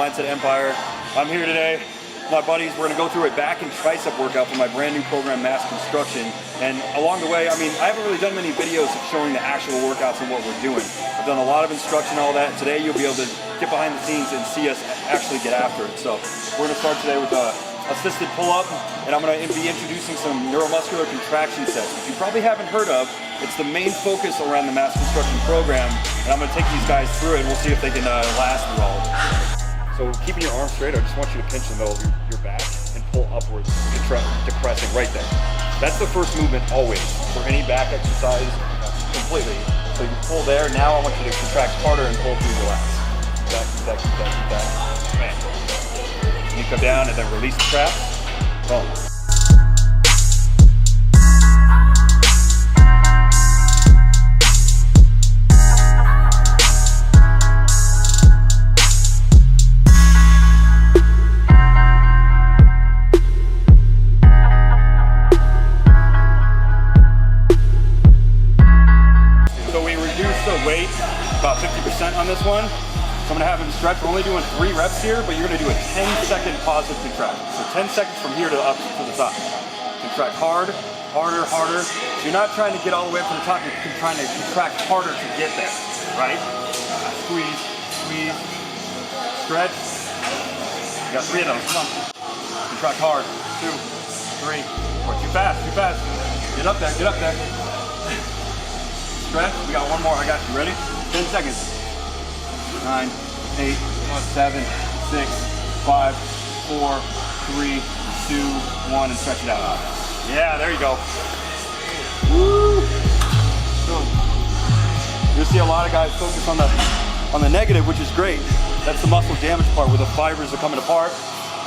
Mindset Empire. I'm here today with my buddies. We're going to go through a back and tricep workout for my brand new program, Mass Construction. And along the way, I haven't really done many videos of showing the actual workouts and what we're doing. I've done a lot of instruction, all that. Today you'll be able to get behind the scenes and see us actually get after it. So we're going to start today with a assisted pull-up, and I'm going to be introducing some neuromuscular contraction sets, which you probably haven't heard of. It's the main focus around the Mass Construction program, and I'm going to take these guys through it, and we'll see if they can last through all of it. So keeping your arms straight, I just want you to pinch the middle of your back and pull upwards, depressing right there. That's the first movement always for any back exercise completely. So you pull there, now I want you to contract harder and pull through your lats. Back. Bam. You come down and then release the trap. Boom. So we reduced the weight about 50% on this one. So I'm going to have him stretch. We're only doing 3 reps here, but you're going to do a 10-second positive contraction. So 10 seconds from here to up to the top. Contract hard, harder. So you're not trying to get all the way up to the top, you're trying to contract harder to get there, right? Squeeze, stretch. You got 3 of those, come on. Contract hard, 2, 3, 4. Too fast. Get up there. Stretch, we got one more, I got you, ready? 10 seconds. 9, 8, 7, 6, 5, 4, 3, 2, 1, and stretch it out. Yeah, there you go. Woo! So, you'll see a lot of guys focus on the negative, which is great. That's the muscle damage part where the fibers are coming apart.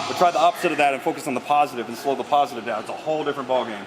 But try the opposite of that and focus on the positive and slow the positive down. It's a whole different ballgame.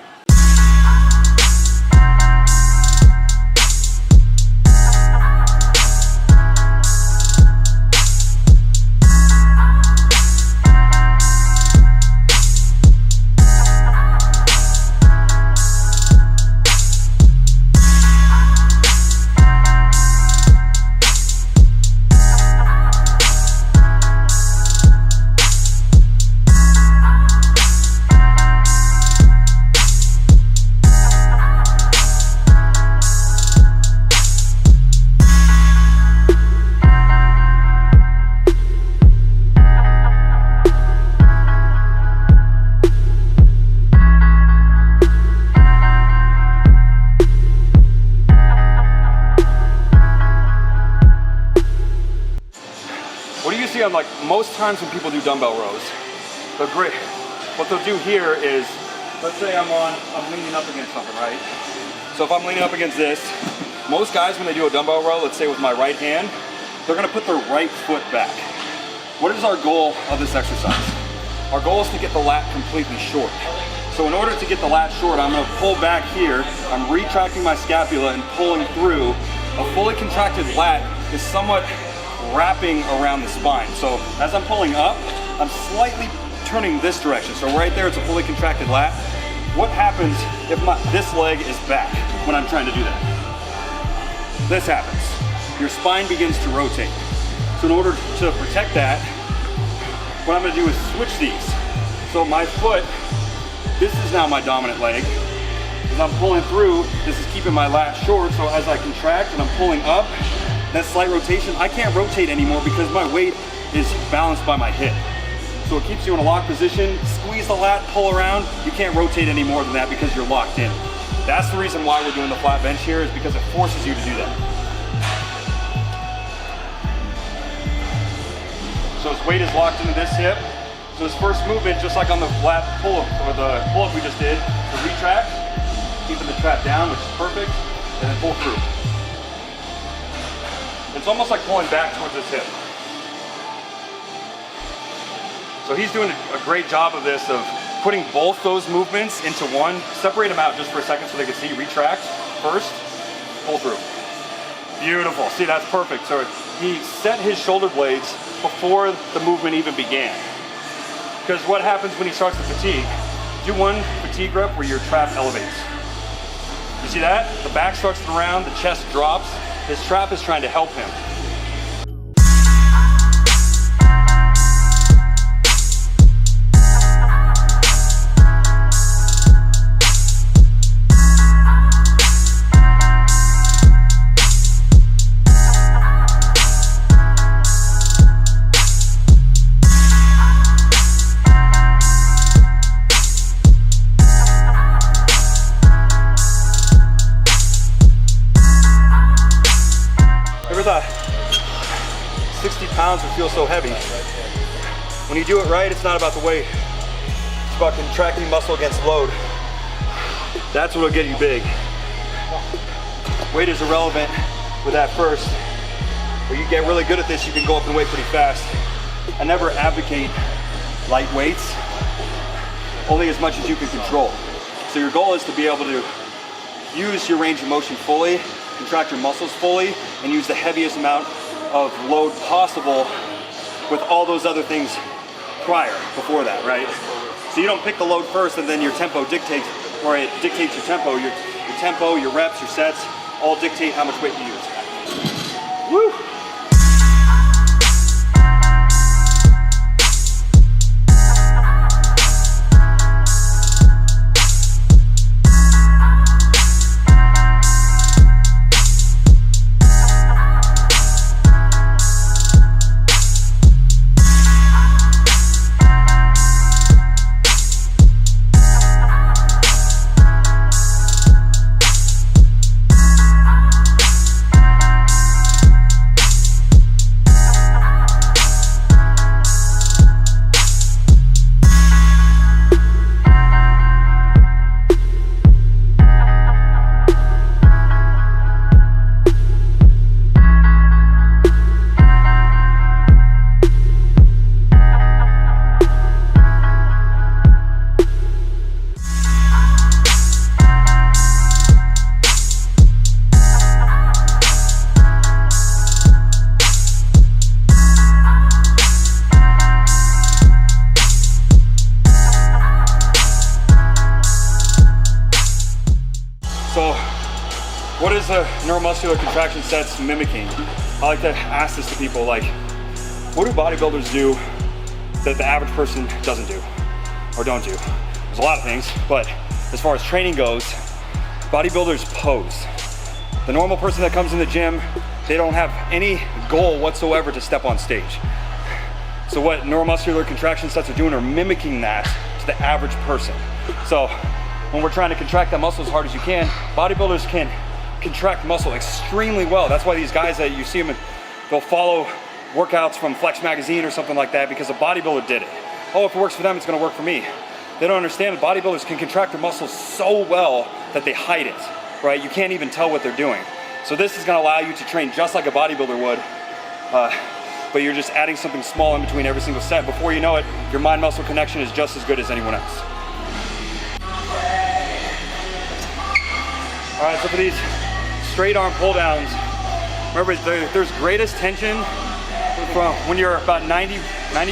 What do you see on most times when people do dumbbell rows? What they'll do here is, let's say I'm leaning up against something, right? So if I'm leaning up against this, most guys when they do a dumbbell row, let's say with my right hand, they're gonna put their right foot back. What is our goal of this exercise? Our goal is to get the lat completely short. So in order to get the lat short, I'm gonna pull back here, I'm retracting my scapula and pulling through. A fully contracted lat is somewhat wrapping around the spine. So as I'm pulling up, I'm slightly turning this direction. So right there, it's a fully contracted lat. What happens if this leg is back when I'm trying to do that? This happens. Your spine begins to rotate. So in order to protect that, what I'm gonna do is switch these. So my foot, this is now my dominant leg. As I'm pulling through, this is keeping my lat short. So as I contract and I'm pulling up, that slight rotation, I can't rotate anymore because my weight is balanced by my hip. So it keeps you in a locked position. Squeeze the lat, pull around. You can't rotate any more than that because you're locked in. That's the reason why we're doing the flat bench here, is because it forces you to do that. So his weight is locked into this hip. So his first movement, just like on the flat pull-up or the pull-up we just did, the retract, keeping the trap down, which is perfect, and then pull through. It's almost like pulling back towards his hip. So he's doing a great job of this, of putting both those movements into one. Separate them out just for a second so they can see. Retract first, pull through. Beautiful, see, that's perfect. So he set his shoulder blades before the movement even began. Because what happens when he starts to fatigue? Do one fatigue rep where your trap elevates. You see that? The back starts to round, the chest drops. His trap is trying to help him. pounds or feel so heavy. When you do it right, it's not about the weight. It's about contracting muscle against load. That's what'll get you big. Weight is irrelevant with that first. When you get really good at this, you can go up in weight pretty fast. I never advocate light weights, only as much as you can control. So your goal is to be able to use your range of motion fully, contract your muscles fully, and use the heaviest amount of load possible with all those other things before that, right? So you don't pick the load first and then your tempo dictates, or it dictates your tempo. Your tempo, your reps, your sets, all dictate how much weight you use. Woo! So, what is a neuromuscular contraction sets mimicking? I like to ask this to people, like, what do bodybuilders do that the average person doesn't do or don't do? There's a lot of things, but as far as training goes, bodybuilders pose. The normal person that comes in the gym, they don't have any goal whatsoever to step on stage. So what neuromuscular contraction sets are doing are mimicking that to the average person. So when we're trying to contract that muscle as hard as you can, bodybuilders can contract muscle extremely well. That's why these guys that you see them, they'll follow workouts from Flex magazine or something like that because a bodybuilder did it. Oh, if it works for them, it's gonna work for me. They don't understand that bodybuilders can contract their muscles so well that they hide it, right? You can't even tell what they're doing. So this is gonna allow you to train just like a bodybuilder would, but you're just adding something small in between every single set. Before you know it, your mind-muscle connection is just as good as anyone else. All right, so for these straight arm pull downs, remember there's greatest tension from when you're about 90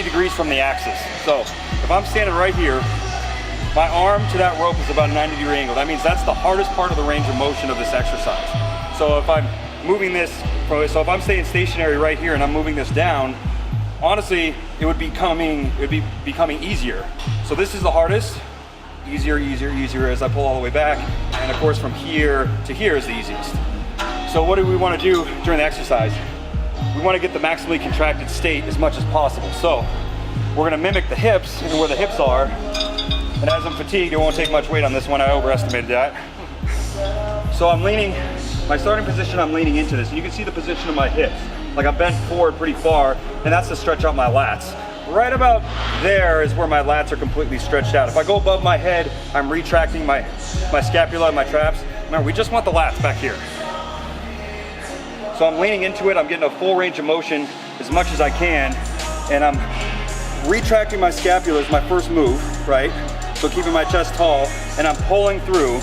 degrees from the axis. So if I'm standing right here, my arm to that rope is about a 90-degree angle. That means that's the hardest part of the range of motion of this exercise. So if I'm moving this, so if I'm staying stationary right here and I'm moving this down, honestly, it would be becoming easier. So this is the hardest. Easier, easier, easier as I pull all the way back. And of course from here to here is the easiest. So what do we want to do during the exercise? We want to get the maximally contracted state as much as possible. So we're going to mimic the hips and where the hips are. And as I'm fatigued, it won't take much weight on this one. I overestimated that. So I'm leaning, my starting position, I'm leaning into this. And you can see the position of my hips. Like I'm bent forward pretty far, and that's to stretch out my lats. Right about there is where my lats are completely stretched out. If I go above my head, I'm retracting my scapula and my traps. Remember, we just want the lats back here. So I'm leaning into it, I'm getting a full range of motion as much as I can, and I'm retracting my scapula as my first move, right? So keeping my chest tall, and I'm pulling through.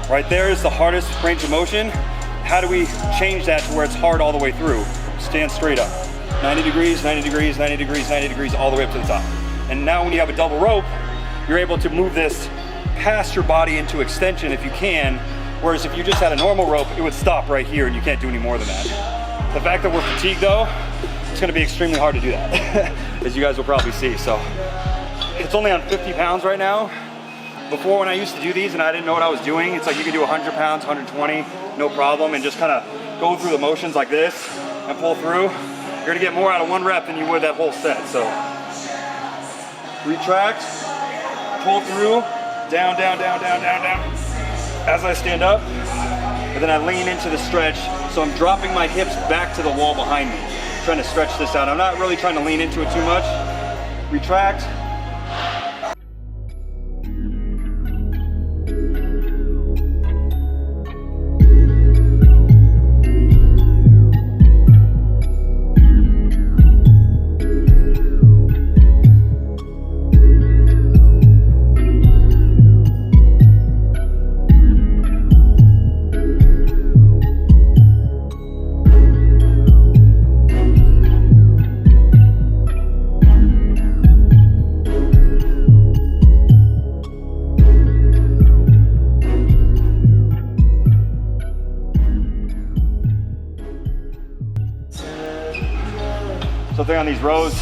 Right there is the hardest range of motion. How do we change that to where it's hard all the way through? Stand straight up. 90 degrees, 90 degrees, 90 degrees, 90 degrees, all the way up to the top. And now when you have a double rope, you're able to move this past your body into extension if you can, whereas if you just had a normal rope, it would stop right here and you can't do any more than that. The fact that we're fatigued though, it's gonna be extremely hard to do that, as you guys will probably see. So it's only on 50 pounds right now. Before, when I used to do these and I didn't know what I was doing, it's like you can do 100 pounds, 120, no problem, and just kind of go through the motions like this and pull through. You're gonna get more out of one rep than you would that whole set. So retract, pull through, down, down, down, down, down, down. As I stand up, and then I lean into the stretch. So I'm dropping my hips back to the wall behind me. trying to stretch this out. I'm not really trying to lean into it too much. Retract. Something on these rows,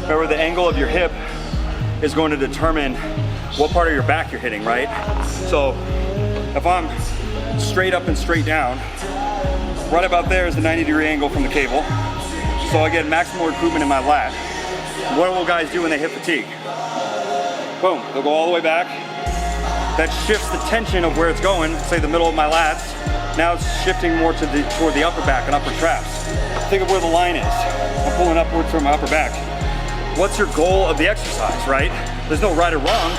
remember the angle of your hip is going to determine what part of your back you're hitting, right? So if I'm straight up and straight down, right about there is the 90-degree angle from the cable. So I get maximal recruitment in my lat. What will guys do when they hit fatigue? Boom, they'll go all the way back. That shifts the tension of where it's going, say the middle of my lats. Now it's shifting more to toward the upper back and upper traps. Think of where the line is. I'm pulling upwards from my upper back. What's your goal of the exercise, right? There's no right or wrong.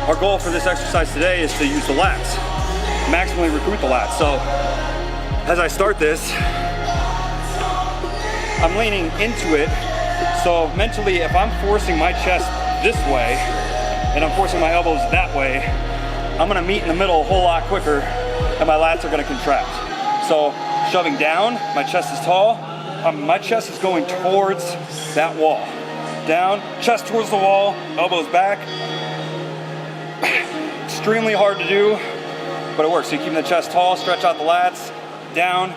Our goal for this exercise today is to use the lats, maximally recruit the lats. So as I start this, I'm leaning into it. So mentally, if I'm forcing my chest this way and I'm forcing my elbows that way, I'm gonna meet in the middle a whole lot quicker and my lats are gonna contract. So shoving down, my chest is tall, my chest is going towards that wall. Down, chest towards the wall, elbows back. Extremely hard to do, but it works. So you keep the chest tall, stretch out the lats, down.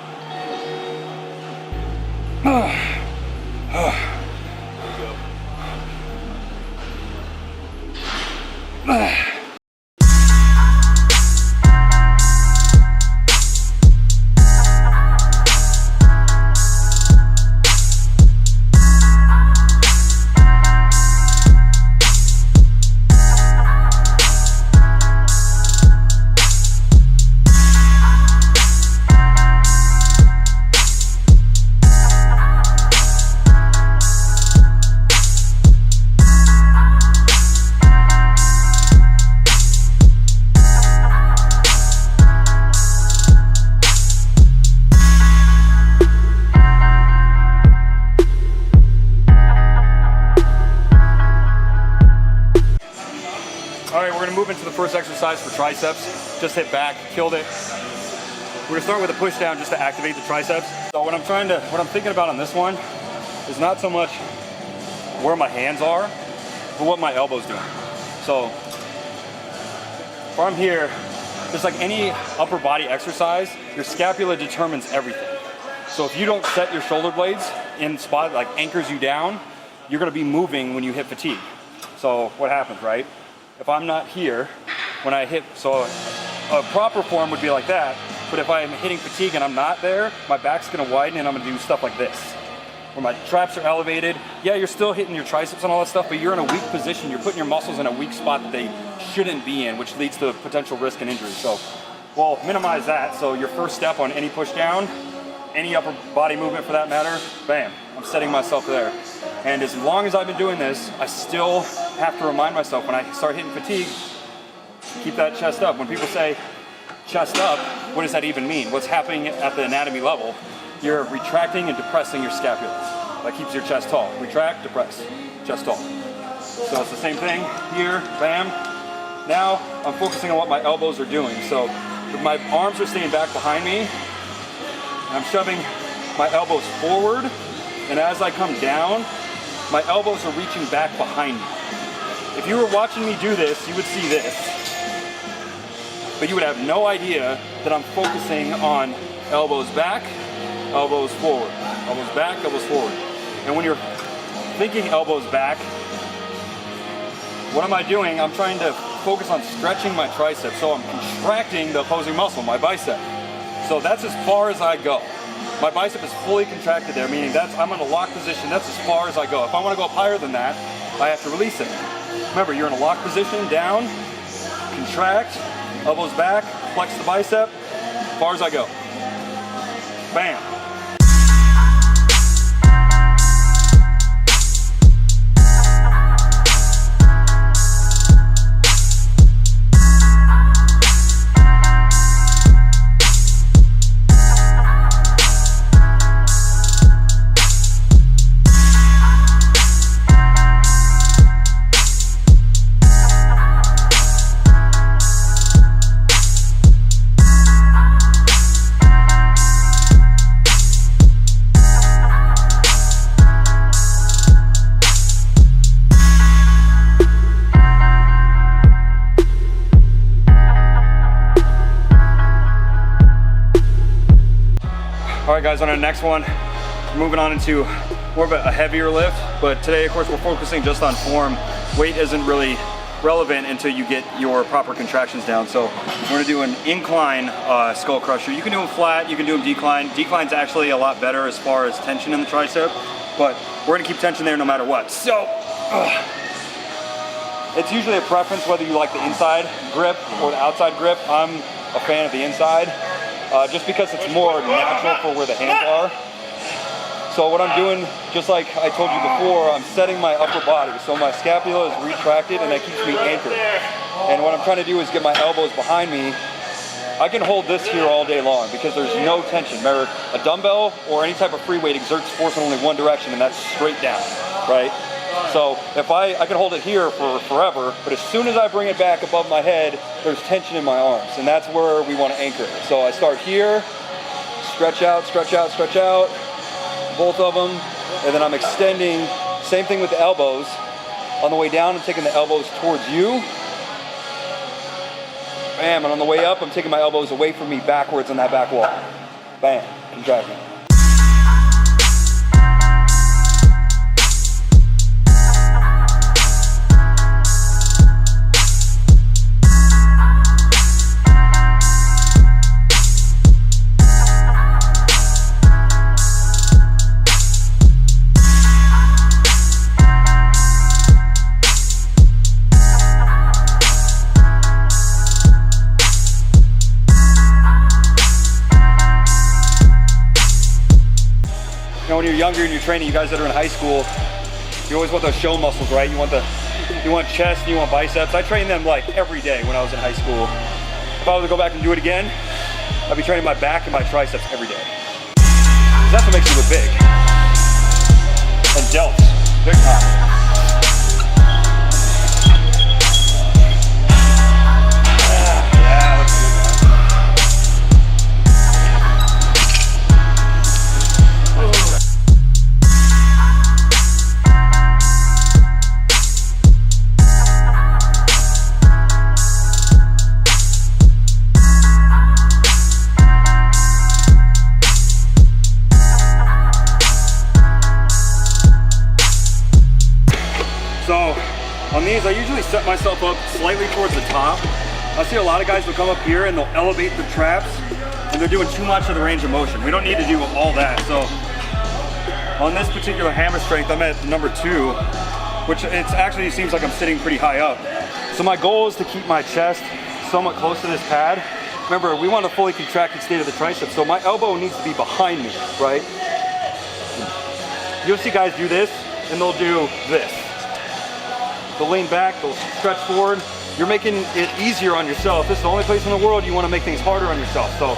All right, we're gonna move into the first exercise for triceps. Just hit back, killed it. We're gonna start with a push down just to activate the triceps. So what I'm thinking about on this one is not so much where my hands are, but what my elbow's doing. So if I'm here, just like any upper body exercise, your scapula determines everything. So if you don't set your shoulder blades in spot, like anchors you down, you're gonna be moving when you hit fatigue. So what happens, right? If I'm not here, when I hit, so a proper form would be like that, but if I'm hitting fatigue and I'm not there, my back's gonna widen and I'm gonna do stuff like this, where my traps are elevated. Yeah, you're still hitting your triceps and all that stuff, but you're in a weak position. You're putting your muscles in a weak spot that they shouldn't be in, which leads to potential risk and injury. So we'll minimize that. So your first step on any push down, any upper body movement for that matter, bam, I'm setting myself there. And as long as I've been doing this, I still have to remind myself when I start hitting fatigue, keep that chest up. When people say chest up, what does that even mean? What's happening at the anatomy level? You're retracting and depressing your scapula. That keeps your chest tall. Retract, depress, chest tall. So it's the same thing here, bam. Now I'm focusing on what my elbows are doing. So my arms are staying back behind me. I'm shoving my elbows forward, and as I come down, my elbows are reaching back behind me. If you were watching me do this, you would see this, but you would have no idea that I'm focusing on elbows back, elbows forward, elbows back, elbows forward. And when you're thinking elbows back, what am I doing? I'm trying to focus on stretching my triceps, so I'm contracting the opposing muscle, my bicep. So that's as far as I go. My bicep is fully contracted there, meaning I'm in a lock position. That's as far as I go. If I want to go up higher than that, I have to release it. Remember, you're in a lock position, down, contract, elbows back, flex the bicep, as far as I go. Bam. right, guys, on our next one, we're moving on into more of a heavier lift, but today, of course, we're focusing just on form. Weight isn't really relevant until you get your proper contractions down. So we're gonna do an incline skull crusher. You can do them flat, you can do them decline. Decline's actually a lot better as far as tension in the tricep, but we're gonna keep tension there no matter what. So, it's usually a preference whether you like the inside grip or the outside grip. I'm a fan of the inside, just because it's more natural for where the hands are. So what I'm doing, just like I told you before, I'm setting my upper body. So my scapula is retracted and that keeps me anchored. And what I'm trying to do is get my elbows behind me. I can hold this here all day long because there's no tension. Remember, a dumbbell or any type of free weight exerts force in only one direction, and that's straight down, right? So if I can hold it here for forever, but as soon as I bring it back above my head, there's tension in my arms, and that's where we want to anchor it. So I start here, stretch out, stretch out, stretch out, both of them, and then I'm extending. Same thing with the elbows. On the way down, I'm taking the elbows towards you. Bam, and on the way up, I'm taking my elbows away from me backwards on that back wall. Bam, contracting. When you're younger and you're training, you guys that are in high school, you always want those show muscles, right? You want chest, and you want biceps. I trained them like every day when I was in high school. If I was to go back and do it again, I'd be training my back and my triceps every day. 'Cause that's what makes you look big. And delts, big time. On these, I usually set myself up slightly towards the top. I see a lot of guys will come up here and they'll elevate the traps and they're doing too much of the range of motion. We don't need to do all that. So on this particular hammer strength, I'm at number 2, which it actually seems like I'm sitting pretty high up. So my goal is to keep my chest somewhat close to this pad. Remember, we want a fully contracted state of the tricep, so my elbow needs to be behind me, right? You'll see guys do this and they'll do this. They'll lean back, they'll stretch forward. You're making it easier on yourself. This is the only place in the world you want to make things harder on yourself. So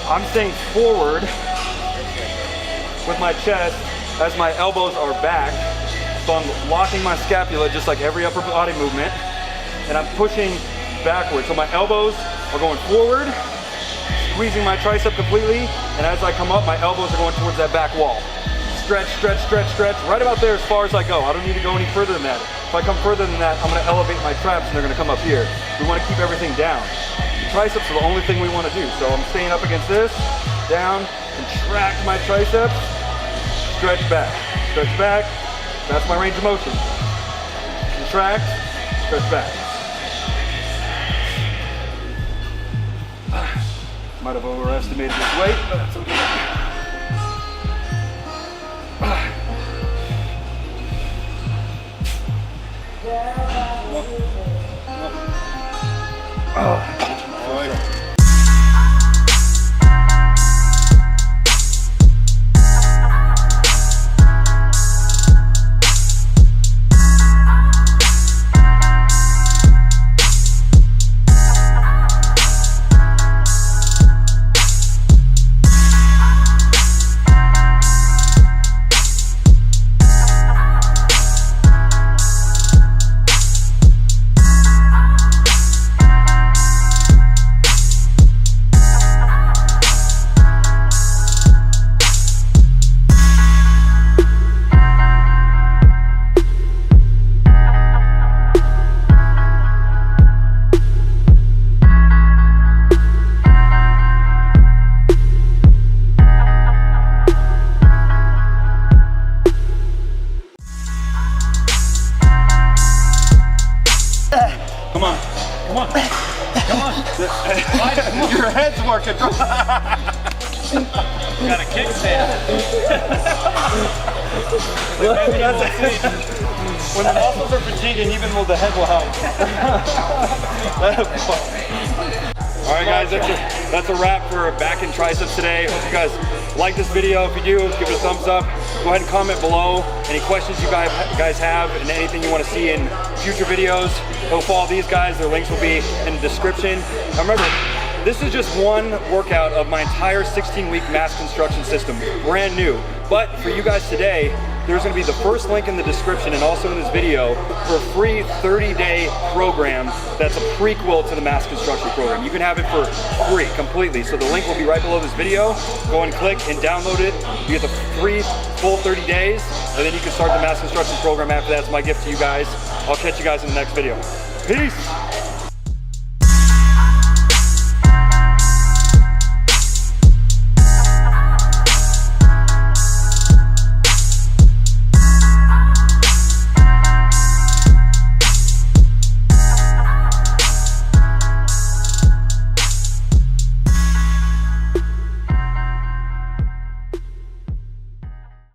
I'm staying forward with my chest as my elbows are back. So I'm locking my scapula just like every upper body movement, and I'm pushing backwards. So my elbows are going forward, squeezing my tricep completely, and as I come up, my elbows are going towards that back wall. Stretch, stretch, stretch, stretch, right about there as far as I go. I don't need to go any further than that. If I come further than that, I'm gonna elevate my traps and they're gonna come up here. We wanna keep everything down. The triceps are the only thing we wanna do. So I'm staying up against this, down, contract my triceps, stretch back. Stretch back, that's my range of motion. Contract, stretch back. Might have overestimated this weight, but that's okay. on. Come on. Your head's working. Got a kickstand. When the muscles are fatiguing, even the head will help. All right, guys, that's a wrap for back and triceps today. Hope you guys like this video. If you do, give it a thumbs up. Go ahead and comment below any questions you guys have and anything you want to see in future videos. Go follow these guys. Their links will be in the description. Now remember, this is just one workout of my entire 16-week mass construction system, brand new. But for you guys today, there's gonna be the first link in the description and also in this video for a free 30-day program that's a prequel to the mass construction program. You can have it for free, completely. So the link will be right below this video. Go and click and download it. You get the free full 30 days, and then you can start the mass construction program after that. It's my gift to you guys. I'll catch you guys in the next video. Peace.